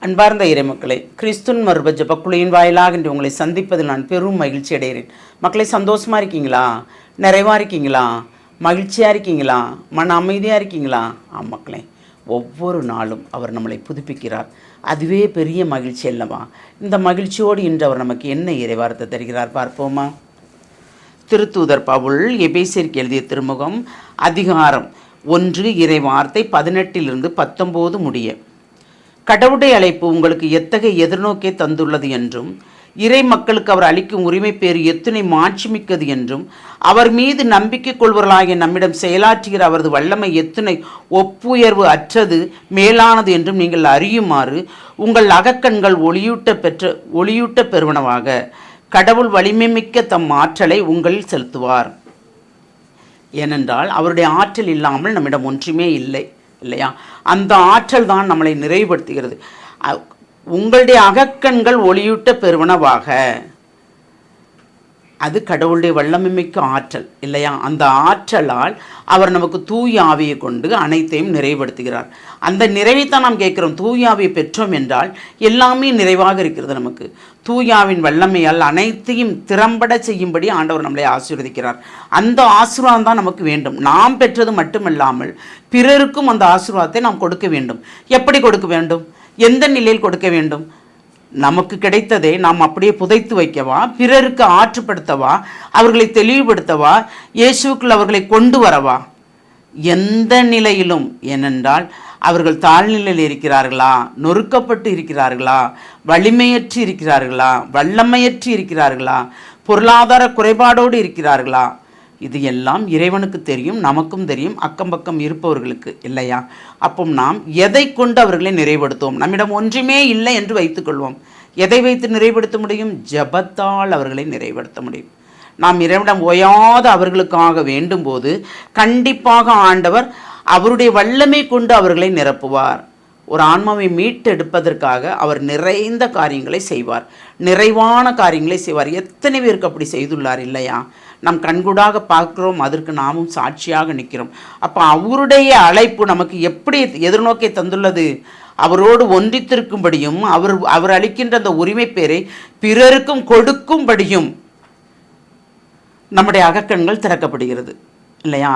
அன்பார்ந்த இறைமக்களை, கிறிஸ்துவின் மறுப ஜெபக்குழுவின் வாயிலாக இன்று உங்களை சந்திப்பதில் நான் பெரும் மகிழ்ச்சி அடைகிறேன். மக்களை, சந்தோஷமாக இருக்கீங்களா? நிறைவாக இருக்கீங்களா? மகிழ்ச்சியாக இருக்கீங்களா? மன அமைதியாக இருக்கீங்களா? மக்களே, ஒவ்வொரு நாளும் அவர் நம்மளை புதுப்பிக்கிறார். அதுவே பெரிய மகிழ்ச்சி அல்லவா? இந்த மகிழ்ச்சியோடு இன்று அவர் நமக்கு என்ன இறைவார்த்தை தருகிறார் பார்ப்போமா? திருத்தூதர் பவுல் எபேசியருக்கு எழுதிய திருமுகம் அதிகாரம் 1 இறைவார்த்தை 18 19 முடிய. கடவுளுடைய அழைப்பு உங்களுக்கு எத்தகைய எதிர்நோக்கை தந்துள்ளது என்றும், இறை மக்களுக்கு அவர் அளிக்கும் உரிமை பேறு எத்தனை மாட்சிமிக்கது என்றும், அவர் மீது நம்பிக்கை கொள்வர்களாகிய நம்மிடம் செயலாற்றுகிற அவரது வல்லமை எத்தனை ஒப்புயர்வு அற்றது மேலானது என்றும் நீங்கள் அறியுமாறு உங்கள் அகக்கண்கள் ஒளியூட்ட பெறுவனவாக கடவுள் வலிமை மிக்க தம் ஆற்றலை உங்களில் செலுத்துவார். ஏனென்றால் அவருடைய ஆற்றல் இல்லாமல் நம்மிடம் ஒன்றுமே இல்லை, இல்லையா? அந்த ஆற்றல் தான் நம்மளை நிறைவுபடுத்துகிறது. உங்களுடைய அகக்கண்கள் ஒளியூட்ட பெறுவனவாக, அது கடவுளுடைய வல்லமைமிக்க ஆற்றல், இல்லையா? அந்த ஆற்றலால் அவர் நமக்கு தூய ஆவியை கொண்டு அனைத்தையும் நிறைவுபடுத்துகிறார். அந்த நிறைவைத்தான் நாம் கேட்குறோம். தூய ஆவியை பெற்றோம் என்றால் எல்லாமே நிறைவாக இருக்கிறது. நமக்கு தூயாவின் வல்லமையால் அனைத்தையும் திறம்பட செய்யும்படி ஆண்டவர் நம்மளை ஆசீர்வதிக்கிறார். அந்த ஆசீர்வாதம் தான் நமக்கு வேண்டும். நாம் பெற்றது மட்டுமல்லாமல் பிறருக்கும் அந்த ஆசீர்வாதத்தை நாம் கொடுக்க வேண்டும். எப்படி கொடுக்க வேண்டும்? எந்த நிலையில் கொடுக்க வேண்டும்? நமக்கு கிடைத்ததை நாம் அப்படியே புதைத்து வைக்கவா? பிறருக்கு ஆற்றுப்படுத்தவா? அவர்களை தெளிவுபடுத்தவா? இயேசுக்குள் அவர்களை கொண்டு வரவா? எந்த நிலையிலும். ஏனென்றால் அவர்கள் தாழ்நிலையில் இருக்கிறார்களா, நொறுக்கப்பட்டு இருக்கிறார்களா, வலிமையற்று இருக்கிறார்களா, வல்லமையற்று இருக்கிறார்களா, பொருளாதார குறைபாடோடு இருக்கிறார்களா, இது எல்லாம் இறைவனுக்கு தெரியும், நமக்கும் தெரியும், அக்கம் பக்கம் இருப்பவர்களுக்கு, இல்லையா? அப்போ நாம் எதை கொண்டு அவர்களை நிறைவுபடுத்துவோம்? நம்மிடம் ஒன்றுமே இல்லை என்று வைத்துக்கொள்வோம். எதை வைத்து நிறைவுபடுத்த முடியும்? ஜெபத்தால் அவர்களை நிறைவுபடுத்த முடியும். நாம் இறைவனிடம் ஓயாத அவர்களுக்காக வேண்டும் போது கண்டிப்பாக ஆண்டவர் அவருடைய வல்லமை கொண்டு அவர்களை நிரப்புவார். ஒரு ஆன்மாவை மீட்டெடுப்பதற்காக அவர் நிறைந்த காரியங்களை செய்வார், நிறைவான காரியங்களை செய்வார். எத்தனை பேருக்கு அப்படி செய்துள்ளார், இல்லையா? நம் கண்கூடாக பார்க்கிறோம், அதற்கு நாமும் சாட்சியாக நிற்கிறோம். அப்போ அவருடைய அழைப்பு நமக்கு எப்படி எதிர்நோக்கை தந்துள்ளது? அவரோடு ஒன்றித்திருக்கும்படியும் அவர் அளிக்கின்ற அந்த உரிமை பேரை பிறருக்கும் கொடுக்கும்படியும் நம்முடைய அகக்கண்கள் திறக்கப்படுகிறது, இல்லையா?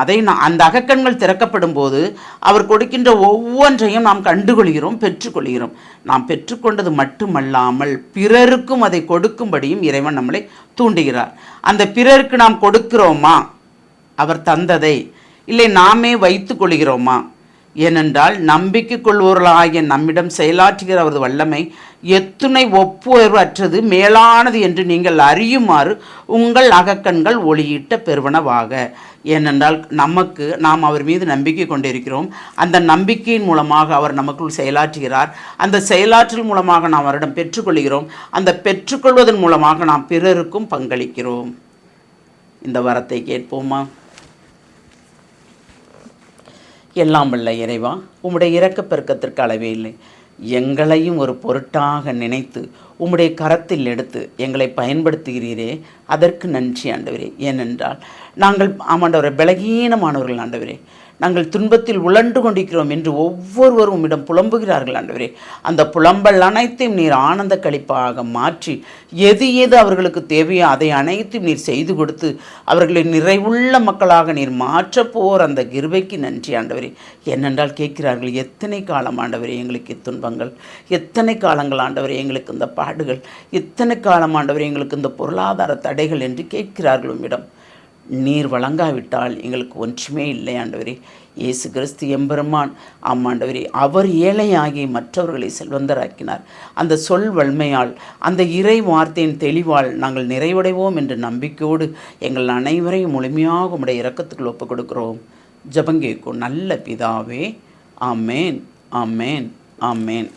அந்த அகக்கண்கள் திறக்கப்படும் போது அவர் கொடுக்கின்ற ஒவ்வொன்றையும் நாம் கண்டுகொள்கிறோம், பெற்றுக்கொள்கிறோம். நாம் பெற்றுக்கொண்டது மட்டுமல்லாமல் பிறருக்கும் அதை கொடுக்கும்படியும் இறைவன் நம்மளை தூண்டுகிறார். அந்த பிறருக்கு நாம் கொடுக்கிறோமா அவர் தந்ததை? இல்லை நாமே வைத்து கொள்கிறோமா? ஏனென்றால் நம்பிக்கை கொள்வோர்களாகிய நம்மிடம் செயலாற்றுகிற அவரது வல்லமை எத்துணை ஒப்புயர்வு அற்றது மேலானது என்று நீங்கள் அறியுமாறு உங்கள் அகக்கண்கள் ஒளியிட்ட பெறுவனவாக. ஏனென்றால் நாம் அவர் மீது நம்பிக்கை கொண்டிருக்கிறோம். அந்த நம்பிக்கையின் மூலமாக அவர் நமக்குள் செயலாற்றுகிறார். அந்த செயலாற்றல் மூலமாக நாம் அவரிடம் பெற்றுக்கொள்கிறோம். அந்த பெற்றுக்கொள்வதன் மூலமாக நாம் பிறருக்கும் பங்களிக்கிறோம். இந்த வரத்தை கேட்போமா? எல்லாம் வல்ல இறைவா, உம்முடைய இரக்கப் பெருக்கத்திற்கு அளவே இல்லை. எங்களையும் ஒரு பொருட்டாக நினைத்து உம்முடைய கரத்தில் எடுத்து எங்களை பயன்படுத்துகிறீரே, அதற்கு நன்றி ஆண்டவரே. ஏனென்றால் நாங்கள் ஆமாண்டவரை பலகீனமானவர்கள் ஆண்டவரே. நாங்கள் துன்பத்தில் உழன்று கொண்டிருக்கிறோம் என்று ஒவ்வொருவரும் உம்மிடம் புலம்புகிறார்கள் ஆண்டவரே. அந்த புலம்பல் அனைத்தையும் நீர் ஆனந்த களிப்பாக மாற்றி எது அவர்களுக்கு தேவையோ அதை அனைத்தையும் நீர் செய்து கொடுத்து அவர்களை நிறைவுள்ள மக்களாக நீர் மாற்றப்போர் அந்த கிருபைக்கு நன்றி ஆண்டவரே. ஏனென்றால் கேட்கிறார்கள், எத்தனை காலம் ஆண்டவரே எங்களுக்கு துன்பங்கள், எத்தனை காலங்கள் ஆண்டவரே எங்களுக்கு இந்த பாடுகள், எத்தனை காலம் ஆண்டவரே எங்களுக்கு இந்த பொருளாதார தடைகள் என்று கேட்கிறார்கள். உம்மிடம் நீர் வழங்காவிட்டால் எங்களுக்கு ஒன்றுமே இல்லை ஆண்டவரே. இயேசு கிறிஸ்து எம்பெருமான் ஆமாண்டவரே, அவர் ஏழையாகி மற்றவர்களை செல்வந்தராக்கினார். அந்த சொல் வன்மையால், அந்த இறை வார்த்தையின் தெளிவால் நாங்கள் நிறைவடைவோம் என்ற நம்பிக்கையோடு எங்கள் அனைவரையும் முழுமையாக உம்முடைய இரக்கத்துக்குள் ஒப்புக் கொடுக்கிறோம். ஜெபங்கேக்கும் நல்ல பிதாவே. ஆமேன், ஆமேன், ஆமேன்.